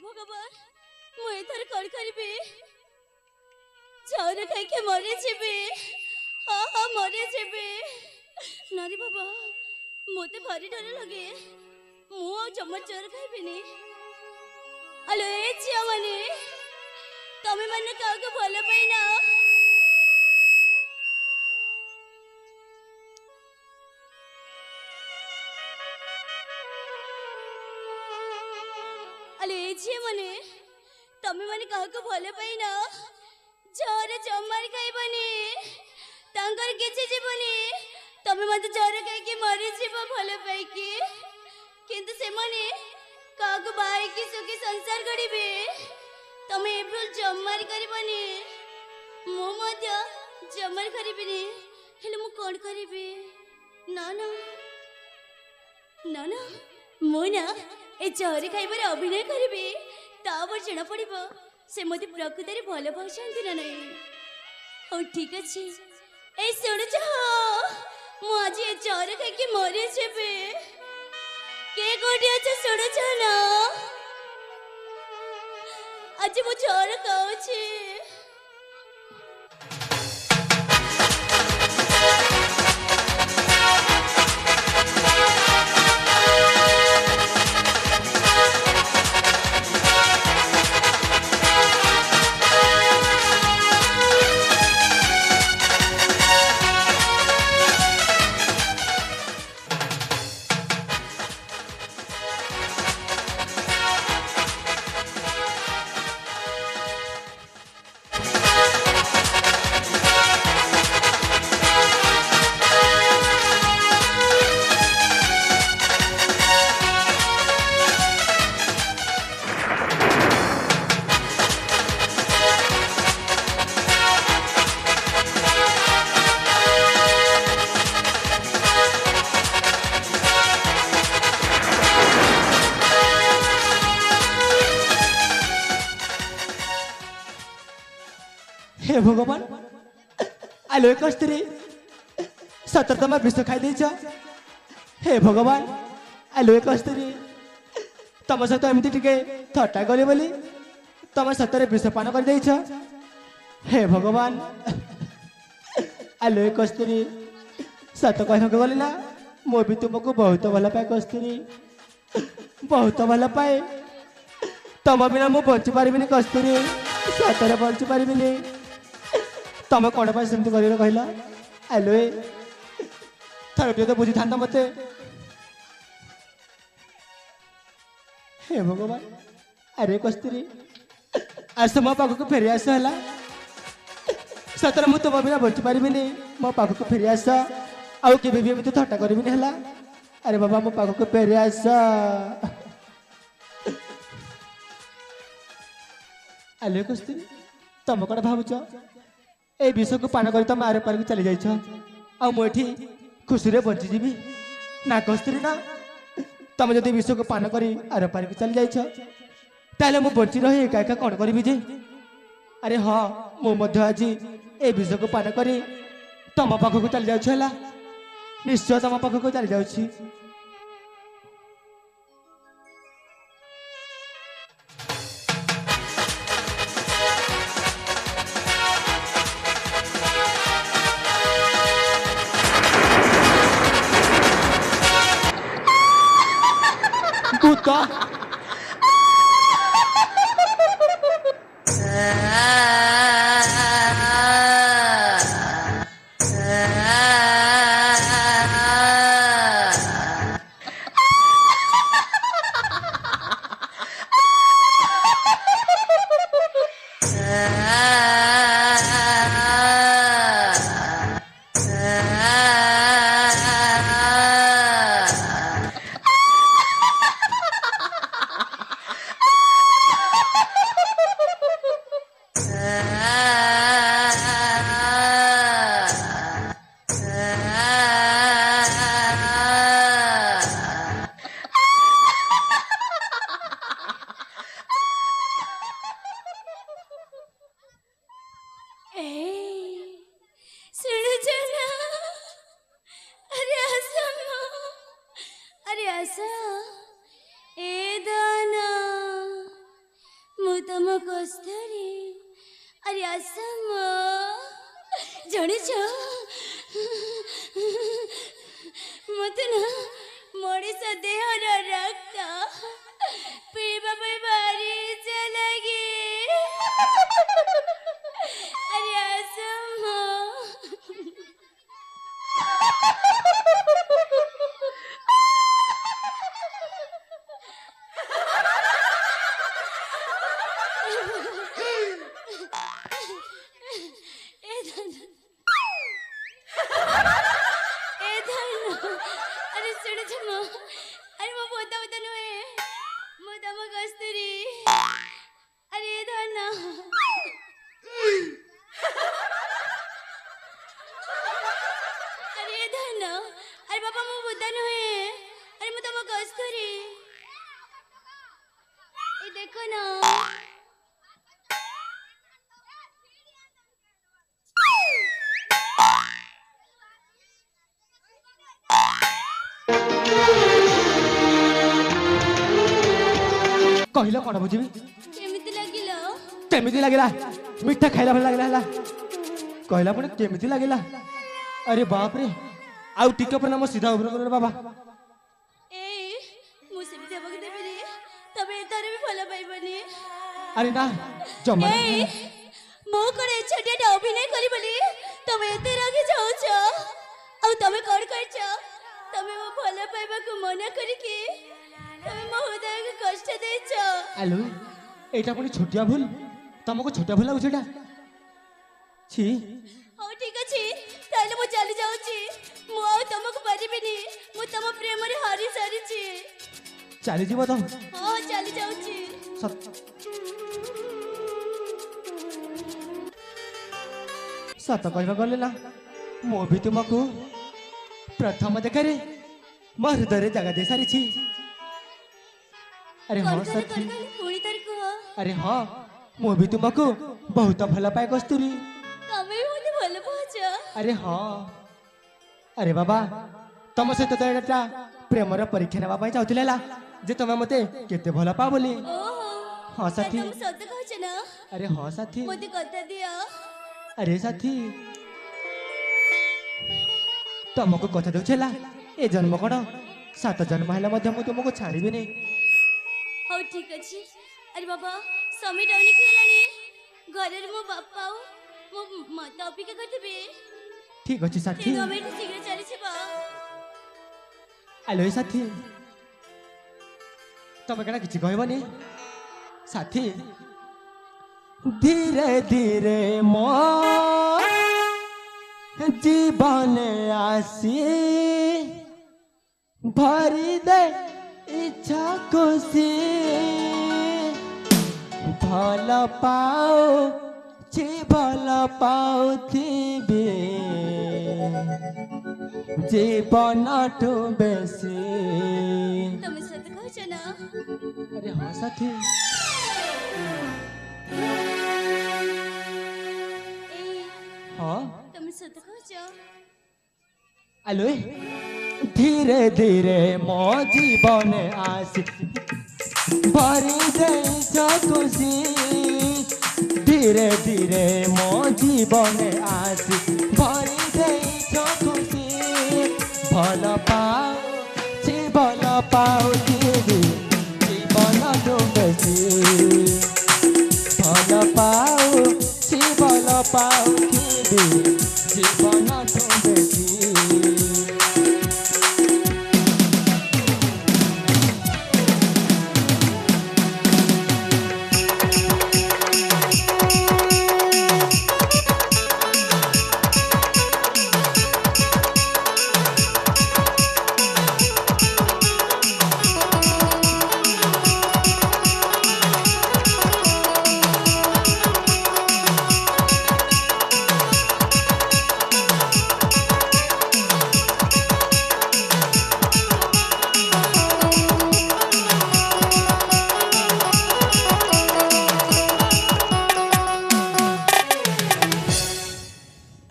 भगवान मु एथर कौन करिबे जहर खाई के मरे जेबे हाँ हाँ मरे जेबे नारी बाबा मते भारी डर लगे मु जम्मा जहर खाइबिनी अलो ए झिया माने तमे माने काको भल पाइना अले ए झिया माने तमे माने काको भल पाइना जहर जम्मार खाइबनी तांकर किछि जीवनी तमे मते जहर खाइ के मरि जीव भल पाइ के किंतु से माने काको बाई की सुखी संसार गड़ीबे तमे एब्रुल जम्मार करिबनी मो मध्य जम्मार करिबिनी हेले मु कोन करिबे ना ना ना ना मो ना ए जहर खाइबार अभिनय करिबे तापर जणा पड़िबो से मते प्रकृति भल पाउछंती ना नै हो ठीक अछि ए सुन छ मु आज ए जहर खाइ के मरि जेबे के कोठी अछि सुन छ ना आज मु जहर खाउछि हे भगवान आलो एक स्त्री सतरतमा विष खाई देछ हे भगवान आलो एक स्त्री तम सहित एमती टिके थट्टा गले बोली तम सतरे विष पान कर देछ हे भगवान आलो एक स्त्री सत कहक गली ना मो भी तुमको बहुत भल पाए कस्तूरी बहुत भल पाए तम बिना मु बंची पारिबिनी कस्तूरी सतरे बंची पारिबिनी तमें कौन पाई सेमती कर कहला आलो थरटे तो बुझी था मत हे भगवान अरे कस्तूरी आस मो पाखक फेरी आस है सतरे मुझे तुम बिना बंची पारिबिनी मो पाखक फेरी आस आउ के भी तो थट्टा करबिनी है अरे बाबा मो पाखक फेरी आस आलो कस्तूरी तुम कौन भावुच ए विष को पान कर तुम आरे पार चली जाइछ मुझे खुशी रे बंची जीवी ना कस्तूरी ना तुम जब विष को पान कर आरे पार चली जाइछ ताले मु बंची रही एका एका कौन करी जे अरे हाँ मुझे आज ए विष को पान कर तुम पाखक चली जाऊँ निश्चय तुम पाखक चली जाऊँ कुत्ता ମୁଁ ତମ କଷ୍ଟରେ ଆରେ ଆସମ ଜାଣିଛ ମତେ ନା ମଣିଷ ଦେହର ରକ୍ତ ପିଇବା ପାଇଁ ଭାରି ଇଚ୍ଛା ଲାଗେ ଆରେ ଆସମ अरे सुन छमो अरे मो बोता बोता नुए मो तम कस्तूरी अरे धन अरे धन अरे बाबा मो बोता नुए अरे मो तम कस्तूरी ए देखो ना କହିଲ କ'ଣ ବୁଝିବି କେମିତି ଲାଗିଲା କେମିତି ଲାଗିଲା ମିଠା ଖାଇଲା ଭଲ ଲାଗିଲା ହେଲା କହିଲା ପୁଣି କେମିତି ଲାଗିଲା ଆରେ ବାପରେ ଆଉ ଟିକେ ପରେ ମୋ ସିଧା ଉପରେ କର ବାବା ଏଇ ମୁଁ ସେମିତି ହେବାକୁ ଦେବିନି ତମେ ଏଥର ବି ଭଲ ପାଇବନି ଆରେ ନା ଜମା ଏଇ ମୁଁ କ'ଣ ଏ ଛୋଟିଆଟା ଅଭିନୟ କରି ବୋଲି ତମେ ଏତେ ରାଗି ଯାଉଛ ଆଉ ତମେ କ'ଣ କରିଛ ତମେ ମୋ ଭଲ ପାଇବାକୁ ମନା କରିକି ତମେ ମୋ ହୃଦୟକୁ କଷ୍ଟ ଦେଇଛ ଆଲୋ ଏଇଟା ପୁଣି ଛୋଟିଆ ଭୁଲ ତମକୁ ଛୋଟିଆ ଭୁଲ ଲାଗୁଛି ଏଇଟା ଛି ହଉ ଠିକ ଅଛି ତାହେଲେ ମୁଁ ଚାଲି ଯାଉଛି ମୁଁ ଆଉ ତମକୁ ପାରିବିନି ମୁଁ ତମ ପ୍ରେମରେ ହାରି ସାରିଛି ଚାଲିଯିବ ତ ହଁ ଚାଲି ଯାଉଛି ସତ କହିବାକୁ ଗଲେ ନା ମୁଁ ବି ତୁମକୁ ପ୍ରଥମ ଦେଖାରେ ମୋ ହୃଦୟରେ ଜାଗା ଦେଇ ସାରିଛି ଆରେ ହଁ ସାଥୀ ପୁଣି ତାର କୁହ ଆରେ ହଁ ମୁଁ ବି ତୁମକୁ ବହୁତ ଭଲ ପାଏ କସ୍ତୁରୀ ତମେ ବି ମୋତେ ଭଲ ପାଉଛ ଆରେ ହଁ ଆରେ ବାବା ତମ ସହିତ ତ ଏଇଟା ପ୍ରେମର ପରୀକ୍ଷା ନେବା ପାଇଁ ଚାହୁଁଥିଲେ ହେଲା ଯେ ତମେ ମତେ କେତେ ଭଲ ପାଅ ବୋଲି ଓହୋ ହଁ ସାଥୀ ତମେ ସତ କହୁଛ ନା ଆରେ ହଁ ସାଥୀ ମୋତେ କଥା ଦିଅ ଆରେ ସାଥୀ ତମକୁ କଥା ଦଉଛି ହେଲା ଏ ଜନ୍ମ କ'ଣ 7 ଜନ୍ମ ହେଲେ ମଧ୍ୟ ମୁଁ ତୁମକୁ ଛାଡ଼ିବିନି ହଉ ଠିକ ଅଛି ଆରେ ବାବା ସମୟ ଡାଉନି ଖେଳାଣି ଘରେ ମୋ ବାପା ଆଉ ମୋ ମାତା ଅପେକ୍ଷା କରିଥିବେ ଠିକ ଅଛି ସାଥୀ ତେଣୁ ଆମେ ଏଠି ଶୀଘ୍ର ଚାଲିଯିବା ଆଲୋ ସାଥୀ ତମେ କ'ଣ କିଛି କହିବନି ସାଥୀ ଧୀରେ ଧୀରେ ମୋ জীবনে আসি ভরি দে ইচ্ছা খুশি ভাল পাও ছি ভাল পাউথিবে জীবনঠু বেশি ତମେ ସତ କହୁଛ ନା আরে ହଁ সাথী ଏଇ ହଁ ତମେ ସତ କହୁଛ আলো ধীরে ধীরে মো জীবনে আসি ভরি দেইছ খুশি ধীরে ধীরে মো জীবনে আসি ভরি দেইছ খুশি ভাল পাও ছি ভাল পাও দিদি জীবন ডুবেছি ভাল পাও ছি ভাল পাও দিদি জীবন ডুবেছি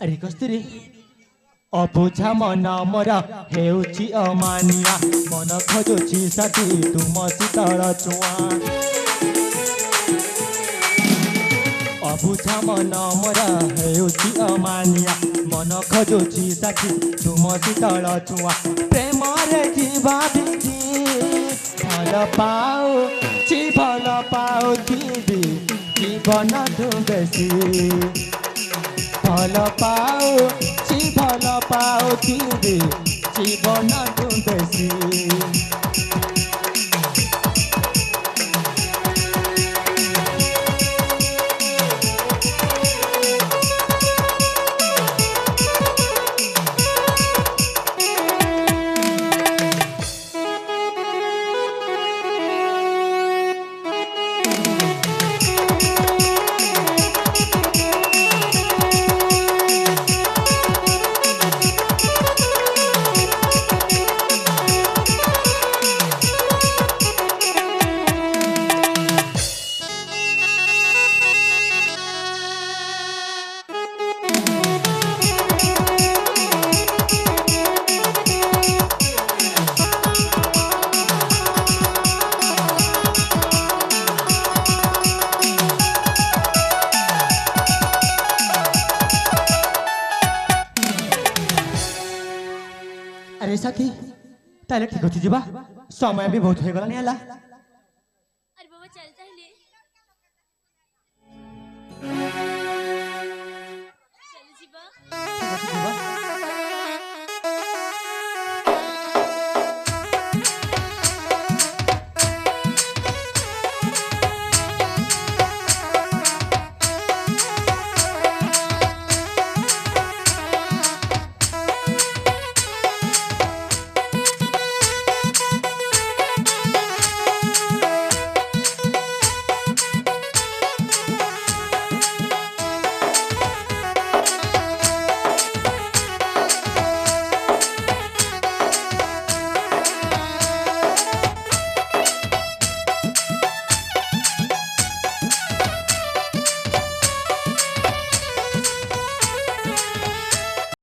अरे कस्तूरी अबुझा मन मोरा हेउची अमानिया मन खोजुची साथी तुम शीतल चुआ ବୁଝା ମନ ମୋର ହେଉଛି ଅମାନିଆ ମନ ଖୋଜୁଛି ସାଥୀ ତୁମ ଶୀତଳ ଛୁଆ ପ୍ରେମରେ ଯିବା ବିଧି ଭଲ ପାଉଥିବି ଜୀବନଠୁ ବେଶୀ ଭଲ ପାଉଥିବି ଜୀବନଠୁ ବେଶୀ। अरे साथी ताले ठीक अच्छी जीवा समय भी बहुत हो गला नहीं हला। अरे बाबा चल ताहले।